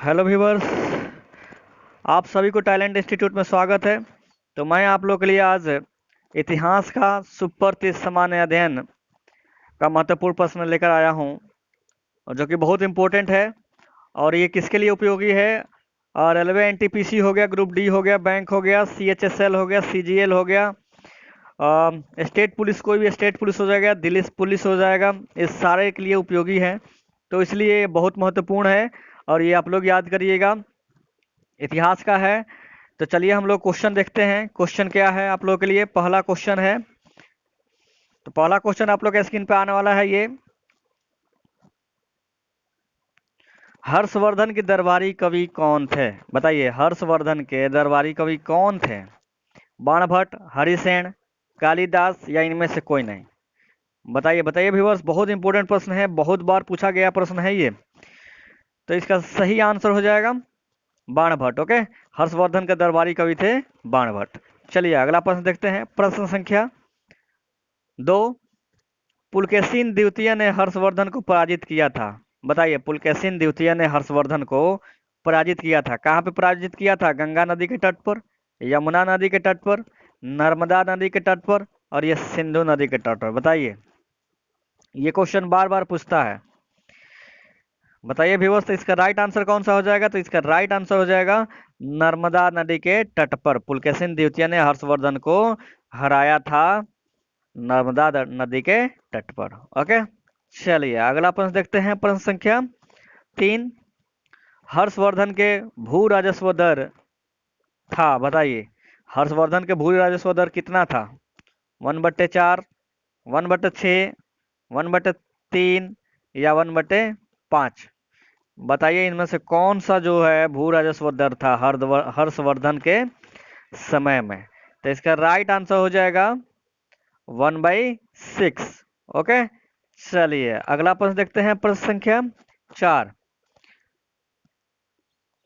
Hello viewers, आप सभी को टैलेंट इंस्टीट्यूट में स्वागत है। तो मैं आप लोगों के लिए आज इतिहास का सुप्रसिद्ध सामान्य अध्ययन का महत्वपूर्ण प्रश्न लेकर आया हूं, और जो कि बहुत इम्पोर्टेंट है। और ये किसके लिए उपयोगी है? रेलवे एनटीपीसी हो गया, ग्रुप डी हो गया, बैंक हो गया, सीएचएसएल हो गया, सीजीएल हो गया, स्टेट पुलिस, कोई भी स्टेट पुलिस हो जाएगा, दिल्ली पुलिस हो जाएगा, इस सारे के लिए उपयोगी है। तो इसलिए ये बहुत महत्वपूर्ण है और ये आप लोग याद करिएगा, इतिहास का है। तो चलिए हम लोग क्वेश्चन देखते हैं। क्वेश्चन क्या है आप लोगों के लिए? पहला क्वेश्चन है, तो पहला क्वेश्चन आप लोग के स्क्रीन पे आने वाला है ये। हर्षवर्धन के दरबारी कवि कौन थे? बताइए, हर्षवर्धन के दरबारी कवि कौन थे? बाणभट्ट, हरिसेन, कालिदास या इनमें से कोई नहीं? बताइए बताइए व्यूअर्स, बहुत इंपॉर्टेंट प्रश्न है, बहुत बार पूछा गया प्रश्न है ये। तो इसका सही आंसर हो जाएगा बाणभट्ट। ओके, हर्षवर्धन के दरबारी कवि थे बाणभट्ट। चलिए अगला प्रश्न देखते हैं। प्रश्न संख्या 2, पुलकेशिन द्वितीय ने हर्षवर्धन को पराजित किया था। बताइए, पुलकेशिन द्वितीय ने हर्षवर्धन को पराजित किया था। कहाँ पे पराजित किया था? गंगा नदी के तट पर, यमुना नदी के तट पर, नर्मदा नदी के तट पर, और ये सिंधु नदी के तट पर। बताइए, ये क्वेश्चन बार बार पूछता है। बताइए व्यूअर्स, तो इसका राइट आंसर कौन सा हो जाएगा? तो इसका राइट आंसर हो जाएगा नर्मदा नदी के तट पर पुलकेशिन द्वितीय ने हर्षवर्धन को हराया था, नर्मदा नदी के तट पर। ओके, चलिए अगला प्रश्न देखते हैं। प्रश्न संख्या 3, हर्षवर्धन के भू राजस्व दर था। बताइए, हर्षवर्धन के भू राजस्व दर कितना था? 1/4, 1/6, 1/3 या 1/5? बताइए, इनमें से कौन सा जो है भू राजस्व दर था हर्षवर्धन के समय में? तो इसका राइट आंसर हो जाएगा 1/6। ओके, चलिए अगला प्रश्न देखते हैं। प्रश्न संख्या 4,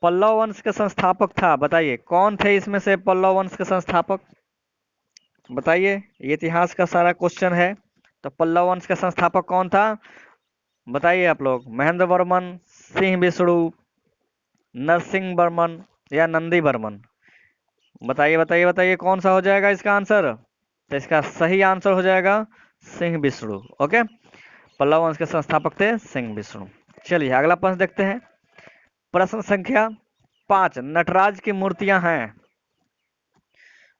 पल्लव वंश के संस्थापक था। बताइए, कौन थे इसमें से पल्लव वंश के संस्थापक? बताइए, ये इतिहास का सारा क्वेश्चन है। तो पल्लव वंश का संस्थापक कौन था? बताइए आप लोग। महेंद्र वर्मन, सिंह विष्णु, नरसिंह वर्मन या नंदी वर्मन? बताइए बताइए बताइए, कौन सा हो जाएगा इसका आंसर? तो इसका सही आंसर हो जाएगा सिंह विष्णु। ओके, पल्लव वंश के संस्थापक थे सिंह विष्णु। चलिए अगला प्रश्न देखते हैं। प्रश्न संख्या 5, नटराज की मूर्तियां हैं।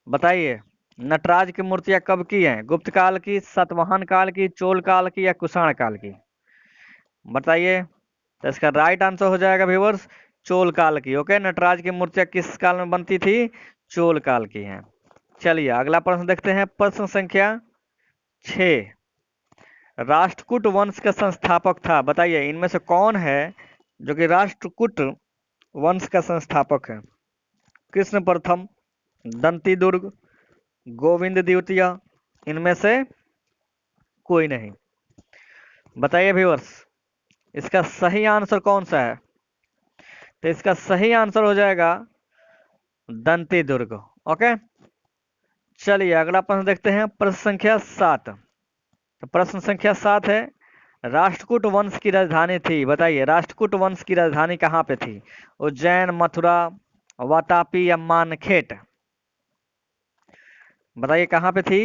बताइए, नटराज की मूर्तियां कब की हैं? गुप्त काल की, सातवाहन काल की, चोल काल की या कुषाण काल की? बताइए, तो इसका राइट आंसर हो जाएगा व्यूअर्स चोल काल की। ओके, नटराज की मूर्तियां किस काल में बनती थी? चोल काल की हैं। चलिए अगला प्रश्न देखते हैं। प्रश्न संख्या 6, राष्ट्रकूट वंश का संस्थापक था। बताइए, इनमें से कौन है जो कि राष्ट्रकूट वंश का संस्थापक है? कृष्ण प्रथम, दंती दुर्ग, गोविंद द्वितीय, इनमें से कोई नहीं? बताइए व्यूअर्स, इसका सही आंसर कौन सा है? तो इसका सही आंसर हो जाएगा दंती दुर्ग। ओके, चलिए अगला प्रश्न देखते हैं। प्रश्न संख्या 7, तो प्रश्न संख्या 7 है, राष्ट्रकूट वंश की राजधानी थी। बताइए, राष्ट्रकूट वंश की राजधानी कहाँ पे थी? उज्जैन, मथुरा, वातापी या मानखेट? बताइए कहाँ पे थी,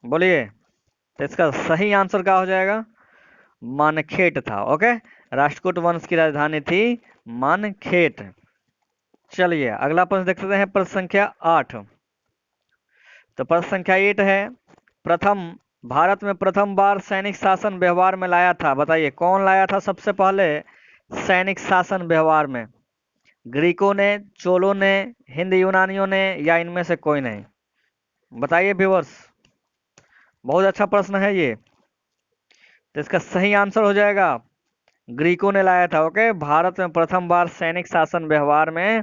बोलिए। तो इसका सही आंसर क्या हो जाएगा? मानखेट था। ओके, राष्ट्रकूट वंश की राजधानी थी मानखेट। चलिए अगला प्रश्न देखते हैं। प्रश्न संख्या 8, तो प्रश्न संख्या 8 है, प्रथम भारत में प्रथम बार सैनिक शासन व्यवहार में लाया था। बताइए, कौन लाया था सबसे पहले सैनिक शासन व्यवहार में? ग्रीकों ने, चोलों ने, हिंद यूनानियों ने या इनमें से कोई नहीं? बताइए व्यूअर्स, बहुत अच्छा प्रश्न है ये। तो इसका सही आंसर हो जाएगा ग्रीकों ने लाया था। ओके, भारत में प्रथम बार सैनिक शासन व्यवहार में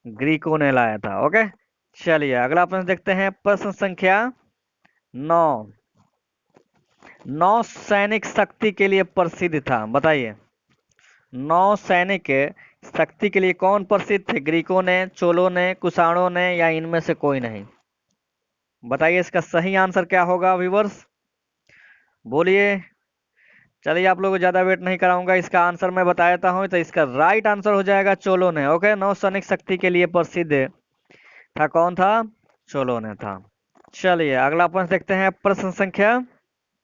ग्रीकों ने लाया था। ओके, चलिए अगला प्रश्न देखते हैं। प्रश्न संख्या 9, नौ सैनिक शक्ति के लिए प्रसिद्ध था। बताइए, नौ सैनिक शक्ति के लिए कौन प्रसिद्ध थे? ग्रीकों ने, चोलों ने, कुषाणों ने या इनमें से कोई नहीं? बताइए, इसका सही आंसर क्या होगा व्यूवर्स, बोलिए। चलिए आप लोगों को ज्यादा वेट नहीं कराऊंगा, इसका आंसर मैं बता देता हूँ। तो इसका राइट आंसर हो जाएगा चोलों ने। ओके, नौसैनिक शक्ति के लिए प्रसिद्ध था। कौन था? चोलों ने था। चलिए अगला प्रश्न देखते हैं, प्रश्न संख्या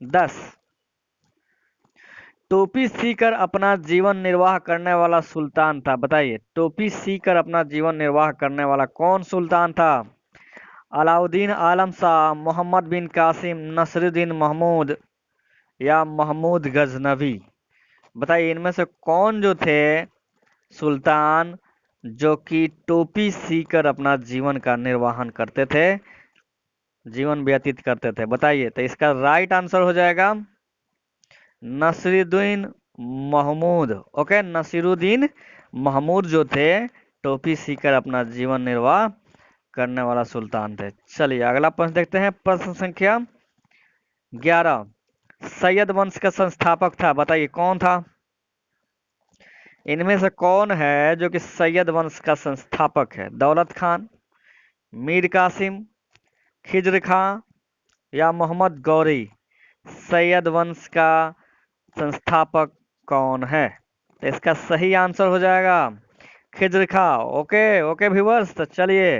10। टोपी सीकर अपना जीवन निर्वाह करने वाला सुल्तान था। बताइए, टोपी सीकर अपना जीवन निर्वाह करने वाला कौन सुल्तान था? अलाउद्दीन आलम शाह, मोहम्मद बिन कासिम, नसरुद्दीन महमूद या महमूद गजनवी। बताइए इनमें से कौन जो थे सुल्तान जो कि टोपी सीकर अपना जीवन का निर्वाहन करते थे, जीवन व्यतीत करते थे। बताइए, तो इसका राइट आंसर हो जाएगा नसीरुद्दीन महमूद। ओके, नसीरुद्दीन महमूद जो थे टोपी सीकर अपना जीवन निर्वाह करने वाला सुल्तान थे। चलिए अगला प्रश्न देखते हैं, प्रश्न संख्या 11। सैयद वंश का संस्थापक था। बताइए कौन था? इनमें से कौन है जो कि सैयद वंश का संस्थापक है? दौलत खान, मीर कासिम, खिज्र खां या मोहम्मद गौरी। सैयद वंश का संस्थापक कौन है? तो इसका सही आंसर हो जाएगा खिज्र खां। ओके ओके व्यूअर्स, तो चलिए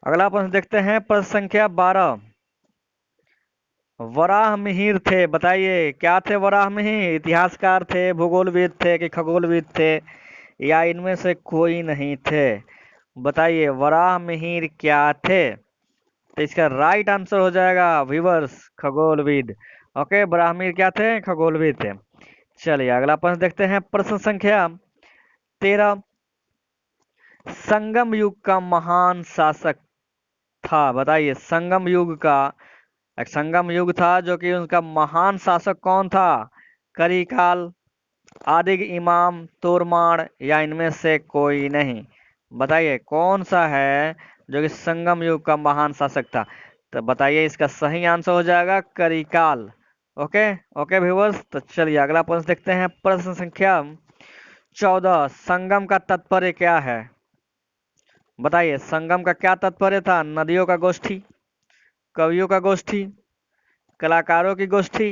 अगला प्रश्न देखते हैं, प्रश्न संख्या 12। वराह मिहिर थे। बताइए क्या थे वराह मिहिर? इतिहासकार थे, भूगोलविद थे कि खगोलविद थे, या इनमें से कोई नहीं थे? बताइए वराह मिहिर क्या थे? तो इसका राइट आंसर हो जाएगा व्यूअर्स खगोलविद। ओके, वराह मिहिर क्या थे? खगोलविद थे। चलिए अगला प्रश्न देखते हैं, प्रश्न संख्या 13। संगम युग का महान शासक था। बताइए संगम युग का, एक संगम युग था जो कि उनका महान शासक कौन था? करिकाल, आदिग इमाम, तोरमाण या इनमें से कोई नहीं? बताइए कौन सा है जो कि संगम युग का महान शासक था? तो बताइए इसका सही आंसर हो जाएगा करिकाल। ओके ओके व्यूअर्स, तो चलिए अगला प्रश्न देखते हैं, प्रश्न संख्या 14। संगम का तात्पर्य क्या है? बताइए संगम का क्या तात्पर्य था? नदियों का गोष्ठी, कवियों का गोष्ठी, कलाकारों की गोष्ठी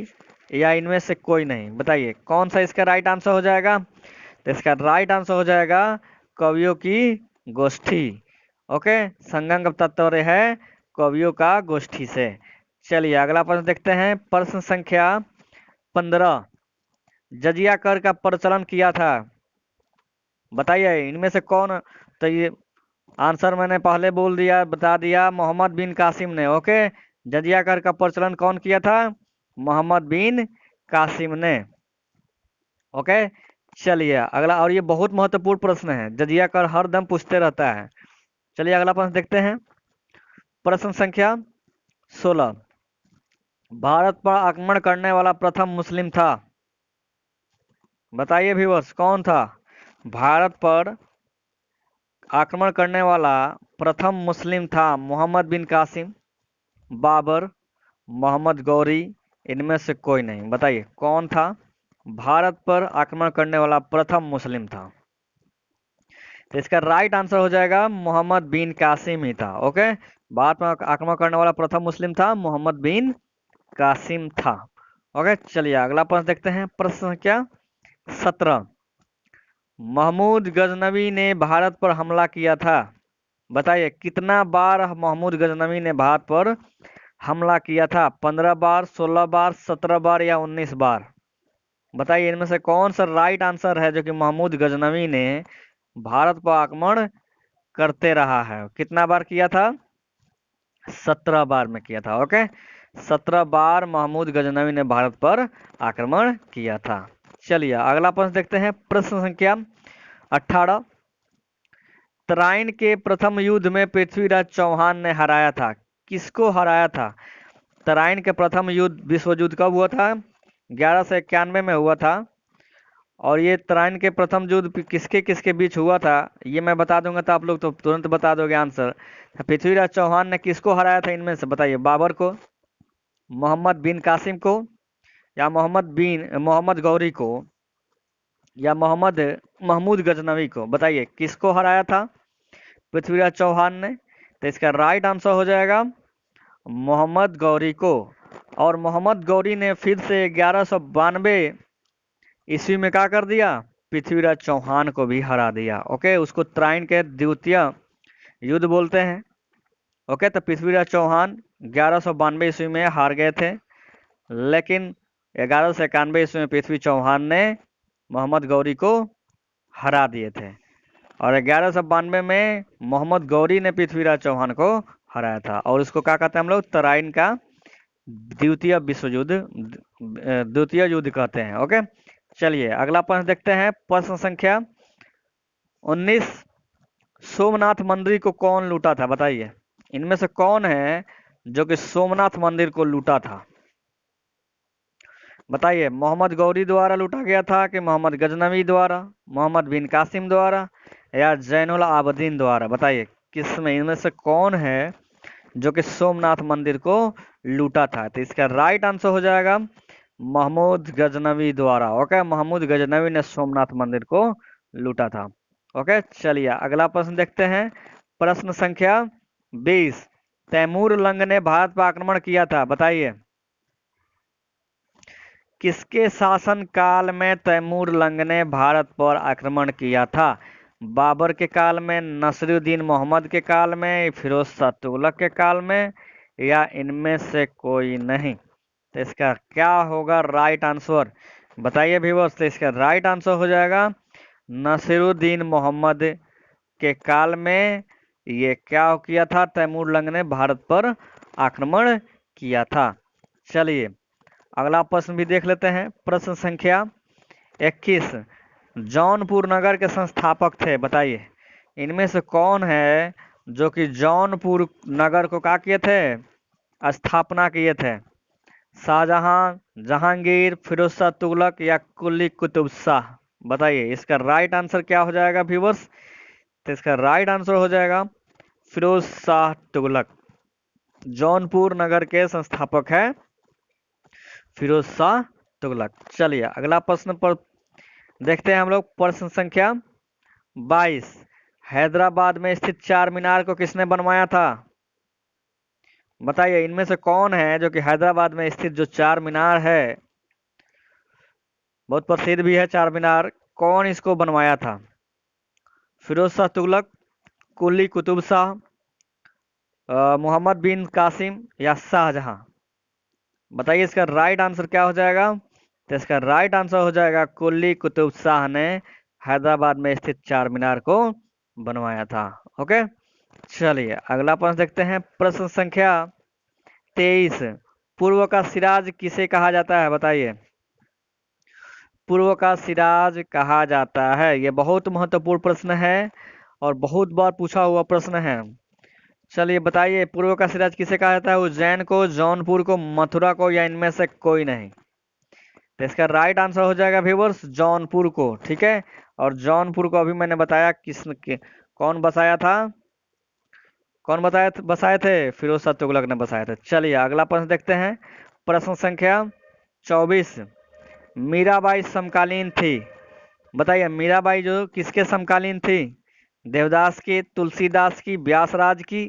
या इनमें से कोई नहीं? बताइए कौन सा इसका राइट आंसर हो जाएगा? तो इसका राइट आंसर हो जाएगा कवियों की गोष्ठी। ओके, संगम का तात्पर्य है कवियों का गोष्ठी से। चलिए अगला प्रश्न देखते हैं, प्रश्न संख्या 15। जजिया कर का प्रचलन किया था। बताइए इनमें से कौन? तो ये आंसर मैंने पहले बोल दिया, बता दिया, मोहम्मद बिन कासिम ने। ओके, जजिया कर का प्रचलन कौन किया था? मोहम्मद बिन कासिम ने। ओके, चलिए अगला, और ये बहुत महत्वपूर्ण प्रश्न है, जजिया कर हर दम पूछते रहता है। चलिए अगला प्रश्न देखते हैं, प्रश्न संख्या 16। भारत पर आक्रमण करने वाला प्रथम मुस्लिम था। बताइए व्यूअर्स कौन था? भारत पर आक्रमण करने वाला प्रथम मुस्लिम था मोहम्मद बिन कासिम, बाबर, मोहम्मद गौरी, इनमें से कोई नहीं? बताइए कौन था भारत पर आक्रमण करने वाला प्रथम मुस्लिम था? तो इसका राइट आंसर हो जाएगा मोहम्मद बिन कासिम ही था। ओके, भारत में आक्रमण करने वाला प्रथम मुस्लिम था मोहम्मद बिन कासिम था। ओके, चलिए अगला प्रश्न देखते हैं, प्रश्न संख्या 17। महमूद गजनवी ने भारत पर हमला किया था। बताइए कितना बार महमूद गजनवी ने भारत पर हमला किया था? 15 बार, 16 बार, 17 बार या 19 बार? बताइए इनमें से कौन सा राइट आंसर है जो कि महमूद गजनवी ने भारत पर आक्रमण करते रहा है? कितना बार किया था? 17 बार में किया था। ओके, 17 बार महमूद गजनवी ने भारत पर आक्रमण किया था। चलिए अगला प्रश्न देखते हैं, प्रश्न संख्या 18। तराइन के प्रथम युद्ध में पृथ्वीराज चौहान ने हराया था। किसको हराया था? तराइन के प्रथम युद्ध, विश्व युद्ध कब हुआ था? 1191 में हुआ था। और ये तराइन के प्रथम युद्ध किसके किसके बीच हुआ था ये मैं बता दूंगा, तो आप लोग तो तुरंत बता दोगे आंसर। पृथ्वीराज चौहान ने किसको हराया था इनमें से? बताइए, बाबर को, मोहम्मद बिन कासिम को, या मोहम्मद गौरी को, या मोहम्मद महमूद गजनवी को? बताइए किसको हराया था पृथ्वीराज चौहान ने? तो इसका राइट आंसर हो जाएगा मोहम्मद गौरी को। और मोहम्मद गौरी ने फिर से 1192 ईस्वी में क्या कर दिया, पृथ्वीराज चौहान को भी हरा दिया। ओके, उसको तराइन के द्वितीय युद्ध बोलते हैं। ओके, तो पृथ्वीराज चौहान 1192 ईस्वी में हार गए थे, लेकिन 1191 ईस्वी में पृथ्वी चौहान ने मोहम्मद गौरी को हरा दिए थे। और 1192 में मोहम्मद गौरी ने पृथ्वीराज चौहान को हराया था, और उसको क्या कहते हैं हम लोग, तराइन का द्वितीय विश्व युद्ध, द्वितीय युद्ध कहते हैं। ओके, चलिए अगला प्रश्न देखते हैं। प्रश्न संख्या 19, सोमनाथ मंदिर को कौन लूटा था, बताइए। इनमें से कौन है जो कि सोमनाथ मंदिर को लूटा था, बताइए। मोहम्मद गौरी द्वारा लूटा गया था कि मोहम्मद गजनवी द्वारा, मोहम्मद बिन कासिम द्वारा, या जैनुल आबदीन द्वारा, बताइए किस में इनमें से कौन है जो कि सोमनाथ मंदिर को लूटा था। तो इसका राइट आंसर हो जाएगा महमूद गजनवी द्वारा। ओके, महमूद गजनवी ने सोमनाथ मंदिर को लूटा था। ओके, चलिए अगला प्रश्न देखते हैं। प्रश्न संख्या 20, तैमूर लंग ने भारत पर आक्रमण किया था, बताइए। किसके शासन काल में तैमूर लंग ने भारत पर आक्रमण किया था, बाबर के काल में, नसरुद्दीन मोहम्मद के काल में, फिरोज शाह तुगलक के काल में, या इनमें से कोई नहीं। तो इसका क्या होगा राइट आंसर, बताइए व्यूअर्स। तो इसका राइट आंसर हो जाएगा नसीरुद्दीन मोहम्मद के काल में ये क्या किया था, तैमूर लंग ने भारत पर आक्रमण किया था। चलिए अगला प्रश्न भी देख लेते हैं। प्रश्न संख्या 21, जौनपुर नगर के संस्थापक थे, बताइए। इनमें से कौन है जो कि जौनपुर नगर को क्या किए थे, स्थापना किए थे, शाहजहां, जहांगीर, फिरोज शाह तुगलक, या कुली कुतुब शाह, बताइए। इसका राइट आंसर क्या हो जाएगा व्यूअर्स। तो इसका राइट आंसर हो जाएगा फिरोज शाह तुगलक। जौनपुर नगर के संस्थापक है फिरोज शाह तुगलक। चलिए अगला प्रश्न पर देखते हैं हम लोग। प्रश्न संख्या 22, हैदराबाद में स्थित चार मीनार को किसने बनवाया था, बताइए। इनमें से कौन है जो कि हैदराबाद में स्थित जो चार मीनार है, बहुत प्रसिद्ध भी है चार मीनार, कौन इसको बनवाया था, फिरोज शाह तुगलक, कुली कुतुब शाह, मोहम्मद बिन कासिम, या शाहजहां, बताइए। इसका राइट आंसर क्या हो जाएगा। तो इसका राइट आंसर हो जाएगा कुली कुतुब शाह ने हैदराबाद में स्थित चार मीनार को बनवाया था। ओके, चलिए अगला प्रश्न देखते हैं। प्रश्न संख्या 23, पूर्व का सिराज किसे कहा जाता है, बताइए। पूर्व का सिराज कहा जाता है, ये बहुत महत्वपूर्ण प्रश्न है और बहुत बार पूछा हुआ प्रश्न है। चलिए बताइए, पूर्व का सिराज किसे कहा जाता है, उज्जैन को, जौनपुर को, मथुरा को, या इनमें से कोई नहीं। तो इसका राइट आंसर हो जाएगा व्यूअर्स जौनपुर को। ठीक है, और जौनपुर को अभी मैंने बताया कौन बसाया था, कौन बसाए थे, फिरोज शाह तुगलक ने बसाए थे। चलिए अगला प्रश्न देखते हैं। प्रश्न संख्या 24, मीराबाई समकालीन थी, बताइए। मीराबाई जो किसके समकालीन थी, देवदास की, तुलसीदास की, व्यासराज की,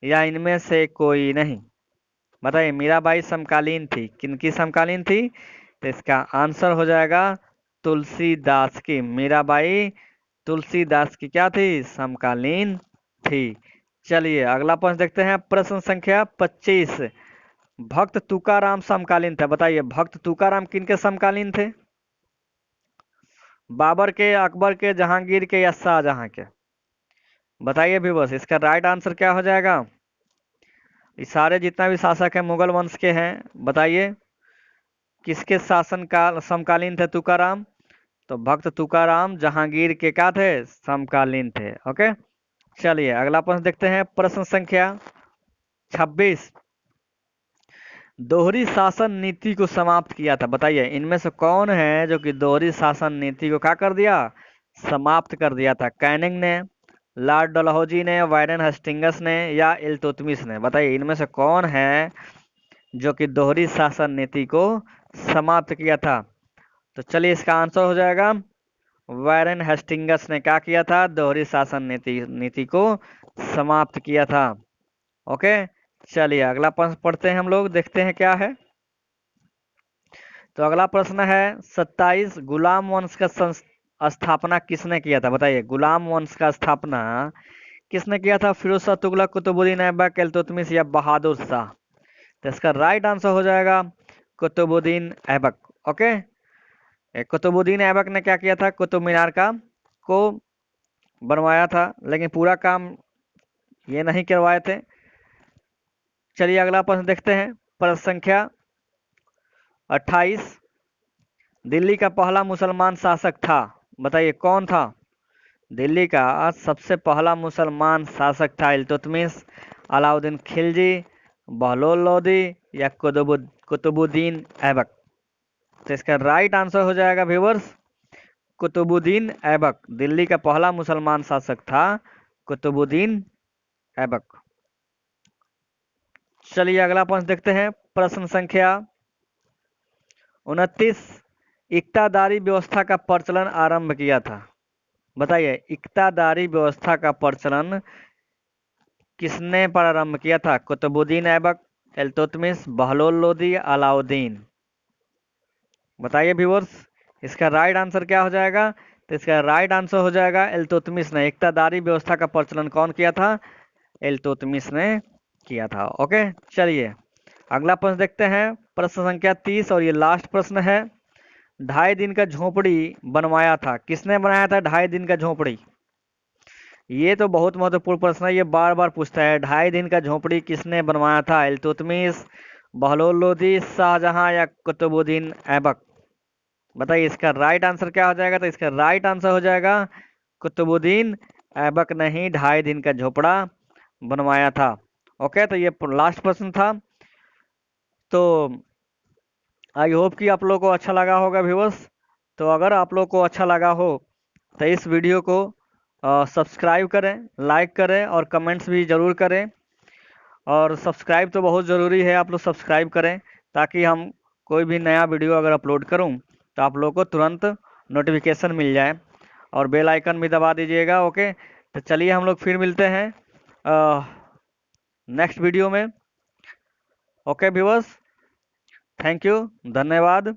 या इनमें से कोई नहीं, बताइए। मीराबाई समकालीन थी, किनकी समकालीन थी। तो इसका आंसर हो जाएगा तुलसीदास की। मीराबाई तुलसीदास की क्या थी, समकालीन थी। चलिए अगला प्रश्न देखते हैं। प्रश्न संख्या 25, भक्त तुकाराम समकालीन थे, बताइए। भक्त तुकाराम किनके समकालीन थे, बाबर के, अकबर के, जहांगीर के, या शाहजहां के, बताइए भी बस। इसका राइट आंसर क्या हो जाएगा। ये सारे जितना भी शासक है मुगल वंश के हैं, बताइए किसके शासन काल समकालीन थे तुकाराम। तो भक्त तुकाराम जहांगीर के क्या थे, समकालीन थे। ओके, चलिए अगला प्रश्न देखते हैं। प्रश्न संख्या 26, दोहरी शासन नीति को समाप्त किया था, बताइए। इनमें से कौन है जो कि दोहरी शासन नीति को क्या कर दिया, समाप्त कर दिया था, कैनिंग ने, लॉर्ड डलहौजी ने, वारेन हेस्टिंग्स ने, या इल्तुतमिश ने, बताइए। इनमें से कौन है जो कि दोहरी शासन नीति को समाप्त किया था। तो चलिए इसका आंसर हो जाएगा वारेन हेस्टिंग्स ने क्या किया था, दोहरी शासन नीति को समाप्त किया था। ओके, चलिए अगला प्रश्न पढ़ते हैं हम लोग, देखते हैं क्या है। तो अगला प्रश्न है 27 गुलाम वंश का स्थापना किसने किया था? बताइए, गुलाम वंश का स्थापना किसने किया था? फिरोज शाह तुगलक, कुतुबुद्दीन ऐबक, इल्तुतमिश या बहादुर शाह? तो इसका राइट आंसर हो जाएगा कुतुबुद्दीन ऐबक। ओके, कुतुबुद्दीन ऐबक ने क्या किया था? कुतुब मीनार का को बनवाया था, लेकिन पूरा काम ये नहीं करवाए थे। चलिए अगला प्रश्न देखते हैं। प्रश्न संख्या 28, दिल्ली का पहला मुसलमान शासक था? बताइए कौन था? दिल्ली का सबसे पहला मुसलमान शासक था इल्तुतमिश, अलाउद्दीन खिलजी, बहलोल लोदी या कुतुबुद्दीन ऐबक? तो इसका राइट आंसर हो जाएगा व्यूअर्स कुतुबुद्दीन ऐबक। दिल्ली का पहला मुसलमान शासक था कुतुबुद्दीन ऐबक। चलिए अगला प्रश्न देखते हैं। प्रश्न संख्या 29, इक्तादारी व्यवस्था का प्रचलन आरंभ किया था? बताइए, इक्तादारी व्यवस्था का प्रचलन किसने प्रारंभ किया था? कुतुबुद्दीन ऐबक, इल्तुतमिश, बहलोल लोदी, अलाउद्दीन? बताइए व्यूअर्स, इसका राइट आंसर क्या हो जाएगा? तो इसका राइट आंसर हो जाएगा इल्तुतमिश ने। इक्तादारी व्यवस्था का प्रचलन कौन किया था? इल्तुतमिश ने किया था। ओके, चलिए अगला प्रश्न देखते हैं। प्रश्न संख्या 30 और ये लास्ट प्रश्न है। 2.5 दिन का झोपड़ी बनवाया था, किसने बनाया था 2.5 दिन का झोपड़ी? ये तो बहुत महत्वपूर्ण प्रश्न है, ये बार बार पूछता है। 2.5 दिन का झोपड़ी किसने बनवाया था? इल्तुतमिश, बहलोल लोदी, शाहजहां या कुतुबुद्दीन ऐबक? बताइए इसका राइट आंसर क्या हो जाएगा? तो इसका राइट आंसर हो जाएगा कुतुबुद्दीन ऐबक ने ही 2.5 दिन का झोपड़ा बनवाया था। ओके, तो ये लास्ट प्रश्न था। तो आई होप कि आप लोगों को अच्छा लगा होगा व्यूअर्स। तो अगर आप लोग को अच्छा लगा हो तो इस वीडियो को सब्सक्राइब करें, लाइक करें और कमेंट्स भी ज़रूर करें। और सब्सक्राइब तो बहुत ज़रूरी है, आप लोग सब्सक्राइब करें ताकि हम कोई भी नया वीडियो अगर अपलोड करूं तो आप लोग को तुरंत नोटिफिकेशन मिल जाए। और बेल आइकन भी दबा दीजिएगा। ओके, तो चलिए हम लोग फिर मिलते हैं नेक्स्ट वीडियो में। ओके व्यूअर्स, थैंक यू, धन्यवाद।